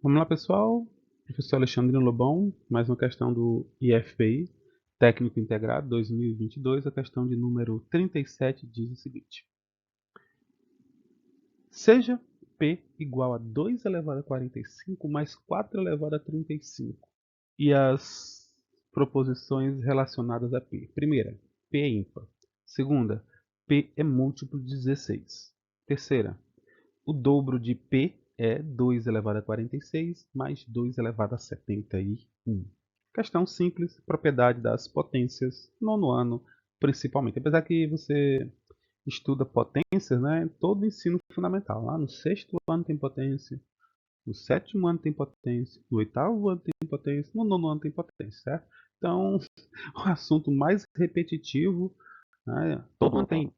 Vamos lá, pessoal. Professor Alexandre Lobão, mais uma questão do IFPI, Técnico Integrado 2022. A questão de número 37 diz o seguinte: seja P igual a 2 elevado a 45 mais 4 elevado a 35. E as proposições relacionadas a P. Primeira, P é ímpar. Segunda, P é múltiplo de 16. Terceira, o dobro de P é 2 elevado a 46 mais 2 elevado a 71. Questão simples, propriedade das potências, nono ano principalmente. Apesar que você estuda potências, né, todo ensino fundamental. Lá no sexto ano tem potência, no sétimo ano tem potência, no oitavo ano tem potência, no nono ano tem potência, certo? Então, o assunto mais repetitivo, né, todo ano tem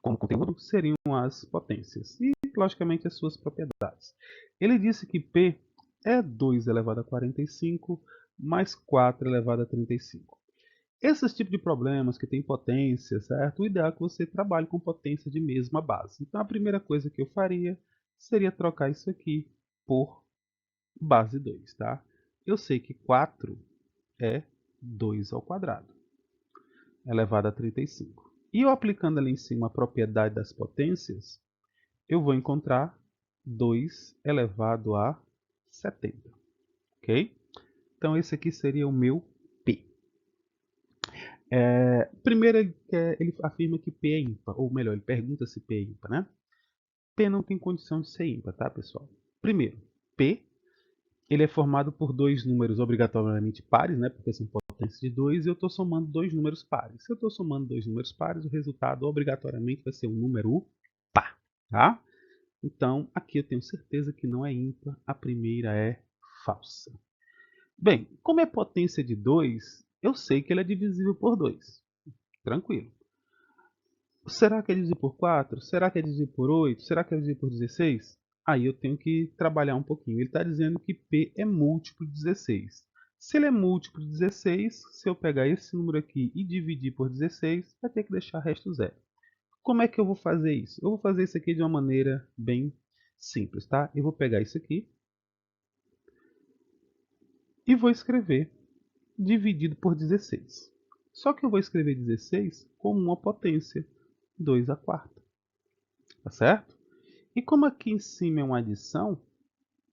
como conteúdo, seriam as potências e, logicamente, as suas propriedades. Ele disse que P é 2 elevado a 45 mais 4 elevado a 35. Esses tipos de problemas que tem potência, certo? O ideal é que você trabalhe com potência de mesma base. Então, a primeira coisa que eu faria seria trocar isso aqui por base 2, tá? Eu sei que 4 é 2 ao quadrado, elevado a 35. E eu aplicando ali em cima a propriedade das potências, eu vou encontrar 2 elevado a 70, ok? Então esse aqui seria o meu P. Primeiro ele afirma que P é ímpar, ou melhor, ele pergunta se P é ímpar, né? P não tem condição de ser ímpar, tá, pessoal? Primeiro, P ele é formado por dois números obrigatoriamente pares, né? Porque são potências de 2 e eu estou somando dois números pares. Se eu estou somando dois números pares, o resultado obrigatoriamente vai ser um número par, tá? Então, aqui eu tenho certeza que não é ímpar, a primeira é falsa. Bem, como é potência de 2, eu sei que ele é divisível por 2. Tranquilo. Será que é divisível por 4? Será que é divisível por 8? Será que é divisível por 16? Aí eu tenho que trabalhar um pouquinho. Ele está dizendo que P é múltiplo de 16. Se ele é múltiplo de 16, se eu pegar esse número aqui e dividir por 16, vai ter que deixar resto zero. Como é que eu vou fazer isso? Eu vou fazer isso aqui de uma maneira bem simples, tá? Eu vou pegar isso aqui e vou escrever dividido por 16. Só que eu vou escrever 16 como uma potência, 2 a quarta, tá certo? E como aqui em cima é uma adição,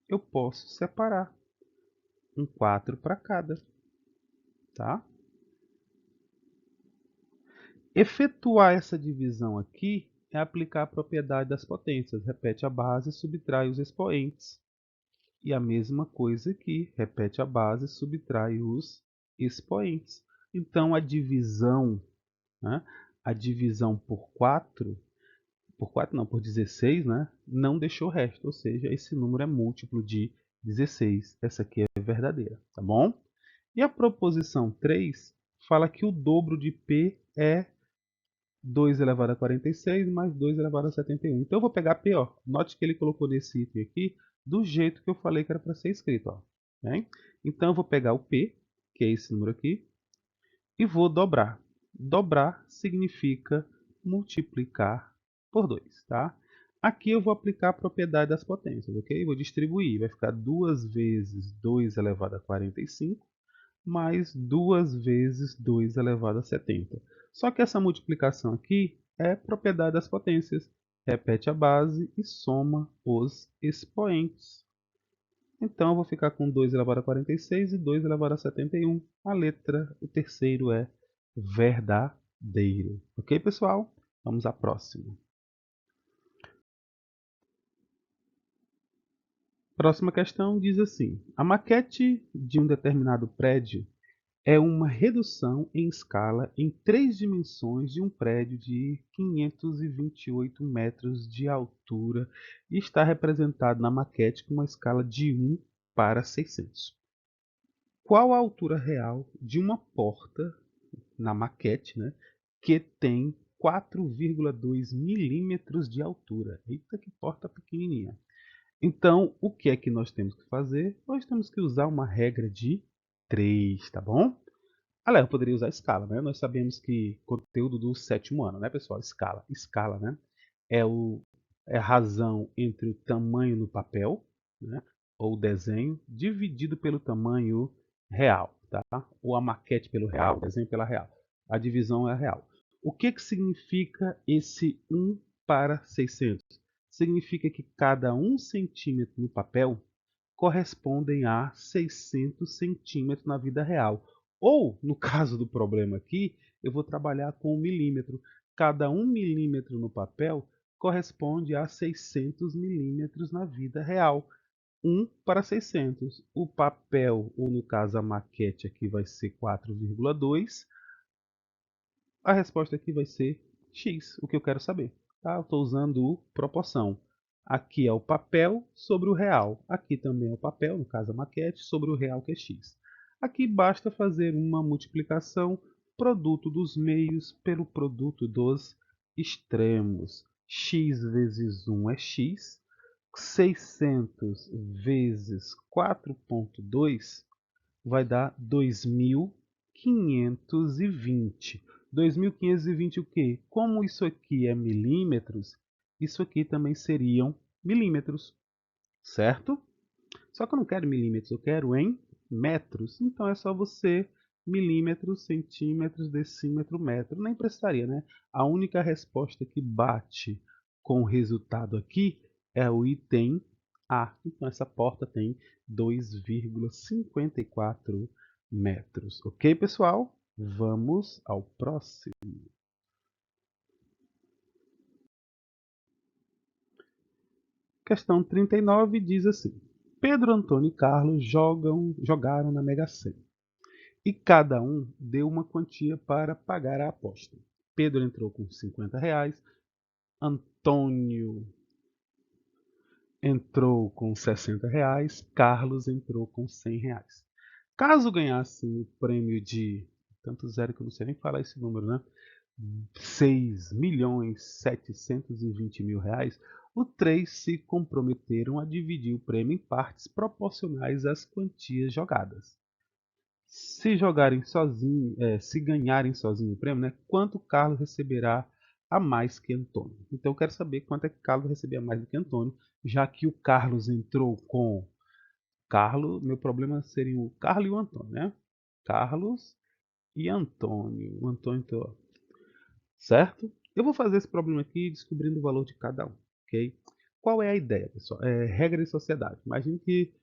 eu posso separar um 4 para cada, tá? Efetuar essa divisão aqui é aplicar a propriedade das potências. Repete a base, subtrai os expoentes. E a mesma coisa aqui, repete a base, subtrai os expoentes. Então a divisão, né, a divisão por 4 não, por 16, né, não deixou resto, ou seja, esse número é múltiplo de 16. Essa aqui é verdadeira, tá bom? E a proposição 3 fala que o dobro de P é 2 elevado a 46 mais 2 elevado a 71. Então eu vou pegar P, ó. Note que ele colocou nesse item aqui do jeito que eu falei que era para ser escrito, ó. Bem? Então eu vou pegar o P, que é esse número aqui, e vou dobrar. Dobrar significa multiplicar por 2, tá? Aqui eu vou aplicar a propriedade das potências, ok? Vou distribuir, vai ficar 2 vezes 2 elevado a 45 mais 2 vezes 2 elevado a 70. Só que essa multiplicação aqui é propriedade das potências. Repete a base e soma os expoentes. Então eu vou ficar com 2 elevado a 46 e 2 elevado a 71. A letra, o terceiro é verdadeiro. Ok, pessoal? Vamos à próxima. Próxima questão diz assim: a maquete de um determinado prédio é uma redução em escala em três dimensões de um prédio de 528 metros de altura e está representado na maquete com uma escala de 1 para 600. Qual a altura real de uma porta na maquete, né, que tem 4,2 milímetros de altura? Eita, que porta pequenininha. Então, o que é que nós temos que fazer? Nós temos que usar uma regra de 3, tá bom? Aliás, eu poderia usar escala, né? Nós sabemos que conteúdo do sétimo ano, né, pessoal? Escala. Escala, né? É, é a razão entre o tamanho no papel, né? ou desenho, dividido pelo tamanho real, tá? Ou a maquete pelo real, o desenho pela real. A divisão é real. O que significa esse 1 para 600? Significa que cada 1 centímetro no papel correspondem a 600 centímetros na vida real. Ou, no caso do problema aqui, eu vou trabalhar com um milímetro. Cada 1 milímetro no papel corresponde a 600 milímetros na vida real. 1 para 600. O papel, ou no caso a maquete aqui vai ser 4,2. A resposta aqui vai ser x, o que eu quero saber. Tá? Eu estou usando o proporção. Aqui é o papel sobre o real. Aqui também é o papel, no caso a maquete, sobre o real que é x. Aqui basta fazer uma multiplicação, produto dos meios pelo produto dos extremos. X vezes 1 é x. 600 vezes 4,2 vai dar 2.520. 2.520 o quê? Como isso aqui é milímetros, isso aqui também seriam milímetros, certo? Só que eu não quero milímetros, eu quero em metros. Então é só você milímetros, centímetros, decímetro, metro. Nem precisaria, né? A única resposta que bate com o resultado aqui é o item A. Então essa porta tem 2,54 metros. Ok, pessoal? Vamos ao próximo. Questão 39 diz assim: Pedro, Antônio e Carlos jogaram na Mega Sena e cada um deu uma quantia para pagar a aposta. Pedro entrou com R$ 50, Antônio entrou com R$ 60, Carlos entrou com R$ 100. Caso ganhassem o prêmio de, tanto zero que eu não sei nem falar esse número, né? R$ 6.720.000, os três se comprometeram a dividir o prêmio em partes proporcionais às quantias jogadas. Se jogarem sozinho, se ganharem sozinho o prêmio, né, quanto Carlos receberá a mais que Antônio? Então eu quero saber quanto é que Carlos receberá mais do que Antônio, já que o Carlos entrou com Carlos, meu problema seria o Carlos e o Antônio, né? Carlos e Antônio. O Antônio entrou, certo? Eu vou fazer esse problema aqui descobrindo o valor de cada um, ok? Qual é a ideia, pessoal? É regra de sociedade. Imagine que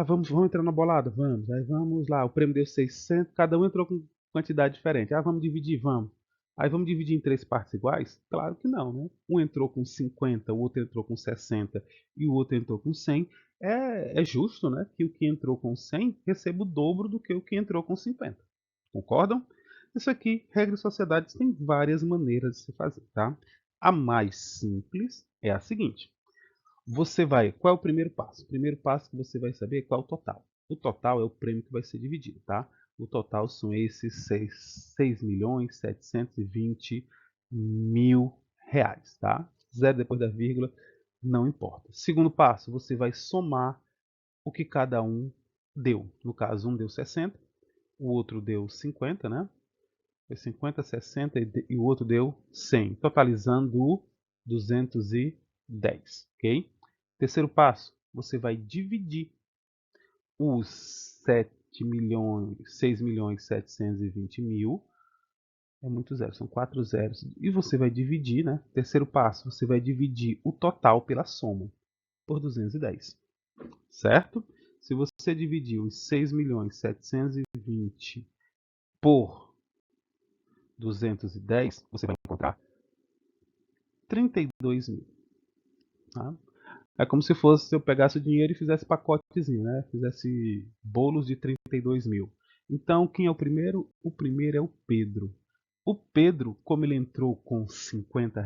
vamos entrar na bolada? Vamos. Aí vamos lá, o prêmio deu 600, cada um entrou com quantidade diferente. Vamos dividir? Vamos. Aí vamos dividir em 3 partes iguais? Claro que não, né? Um entrou com 50, o outro entrou com 60 e o outro entrou com 100. É justo, né, que o que entrou com 100 receba o dobro do que o que entrou com 50. Concordam? Isso aqui, regra de sociedades, tem várias maneiras de se fazer, tá? A mais simples é a seguinte: qual é o primeiro passo? O primeiro passo que você vai saber é qual é o total. O total é o prêmio que vai ser dividido, tá? O total são esses 6.720.000 reais, tá? Zero depois da vírgula, não importa. Segundo passo, você vai somar o que cada um deu. No caso, um deu 60, o outro deu 50, né? Foi 50, 60 e o outro deu 100, totalizando 210, ok? Terceiro passo, você vai dividir os 6.720.000, é muito zero, são 4 zeros, e você vai dividir, né? Terceiro passo, você vai dividir o total pela soma, por 210, certo? Se você dividir os 6.720.000 por 210, você vai encontrar 32 mil. Tá? É como se fosse eu pegasse o dinheiro e fizesse pacotezinho, né? Fizesse bolos de 32 mil. Então, quem é o primeiro? O primeiro é o Pedro. O Pedro, como ele entrou com R$ 50,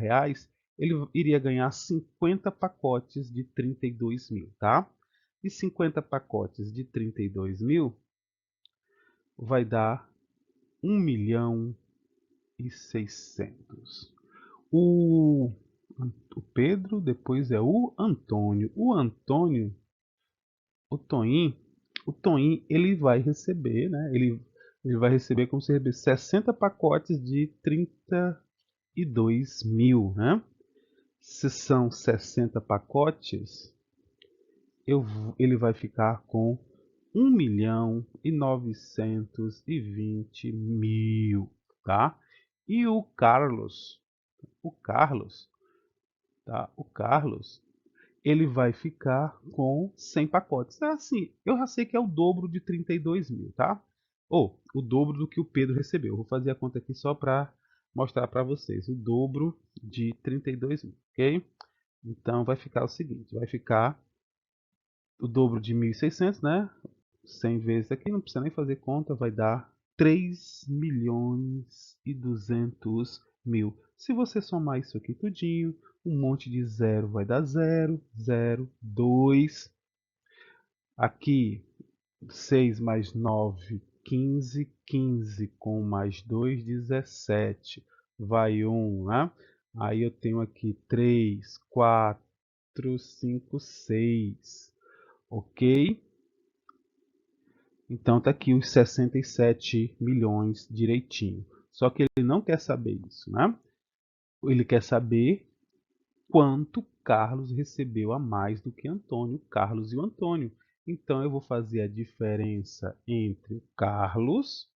ele iria ganhar 50 pacotes de 32 mil, tá? E 50 pacotes de 32 mil vai dar 1.600.000. O Pedro, depois é o Antônio. O Toinho, ele vai receber, né? Ele vai receber como se recebesse 60 pacotes de 32 mil, né? Se são 60 pacotes, ele vai ficar com 1.920.000, tá? E o Carlos, tá? O Carlos, ele vai ficar com 100 pacotes. É assim, eu já sei que é o dobro de 32.000, tá? Ou o dobro do que o Pedro recebeu. Vou fazer a conta aqui só para mostrar para vocês. O dobro de 32.000, ok? Então vai ficar o seguinte, vai ficar o dobro de 1.600, né? 100 vezes aqui, não precisa nem fazer conta, vai dar 3.200.000. Se você somar isso aqui tudinho, um monte de zero vai dar 0, 0, 2. Aqui, 6 mais 9, 15. 15 com mais 2, 17. Vai 1, né? Aí eu tenho aqui 3, 4, 5, 6. Ok? Então tá aqui os 67 milhões direitinho. Só que ele não quer saber isso, né? Ele quer saber quanto Carlos recebeu a mais do que Antônio, Carlos e o Antônio. Então eu vou fazer a diferença entre o Carlos,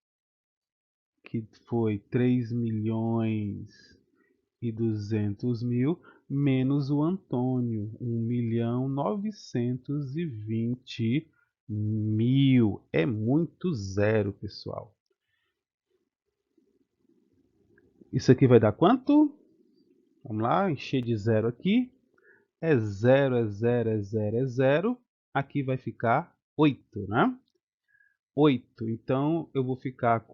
que foi 3.200.000, menos o Antônio, 1.920.000. É muito zero, pessoal. Isso aqui vai dar quanto? Vamos lá, encher de zero aqui. É zero, é zero, é zero, é zero. Aqui vai ficar 8, né? 8. Então, eu vou ficar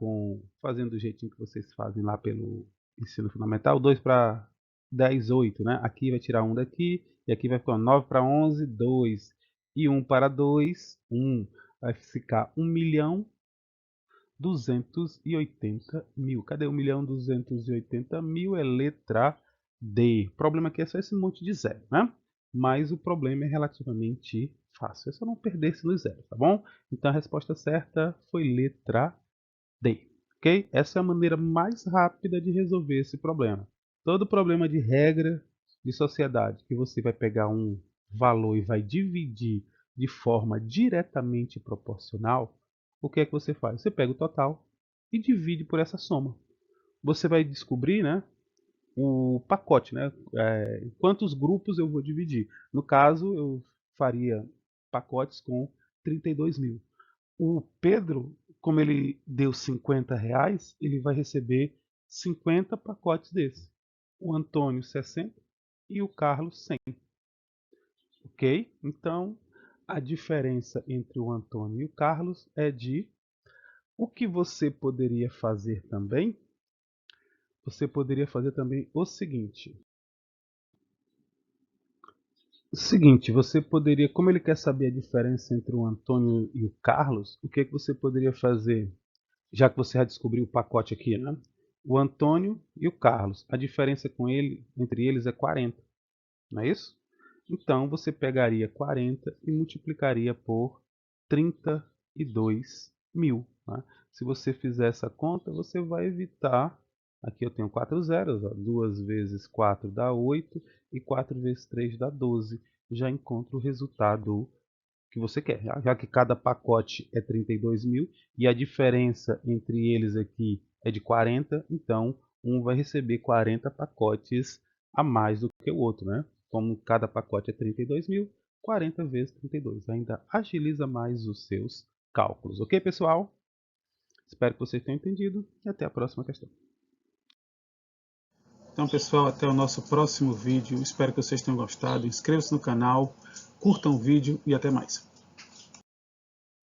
fazendo do jeitinho que vocês fazem lá pelo ensino fundamental. 2 para 10, 8, né? Aqui vai tirar 1 daqui. E aqui vai ficar 9 para 11, 2. E 1 para 2, 1. Vai ficar 1.280.000. Cadê 1.280.000? É letra D. O problema aqui é só esse monte de zero, né? Mas o problema é relativamente fácil. É só não perder-se no zero, tá bom? Então a resposta certa foi letra D. Ok? Essa é a maneira mais rápida de resolver esse problema. Todo problema de regra de sociedade que você vai pegar um valor e vai dividir de forma diretamente proporcional, o que é que você faz? Você pega o total e divide por essa soma. Você vai descobrir, né, o pacote, né? Quantos grupos eu vou dividir. No caso, eu faria pacotes com 32.000. O Pedro, como ele deu R$ 50, ele vai receber 50 pacotes desse. O Antônio, 60 e o Carlos, 100. Ok? Então, a diferença entre o Antônio e o Carlos é de... O que você poderia fazer também? Você poderia fazer também o seguinte. Você poderia, como ele quer saber a diferença entre o Antônio e o Carlos, o que que você poderia fazer? Já que você já descobriu o pacote aqui, né? O Antônio e o Carlos, a diferença entre eles é 40, não é isso? Então você pegaria 40 e multiplicaria por 32.000. Né? Se você fizer essa conta, você vai evitar. Aqui eu tenho 4 zeros, ó. 2 vezes 4 dá 8 e 4 vezes 3 dá 12. Já encontro o resultado que você quer, já que cada pacote é 32.000 e a diferença entre eles aqui é de 40, então um vai receber 40 pacotes a mais do que o outro, né? Como cada pacote é 32.000, 40 vezes 32 ainda agiliza mais os seus cálculos, ok, pessoal? Espero que vocês tenham entendido e até a próxima questão. Então, pessoal, até o nosso próximo vídeo. Espero que vocês tenham gostado. Inscreva-se no canal, curtam o vídeo e até mais.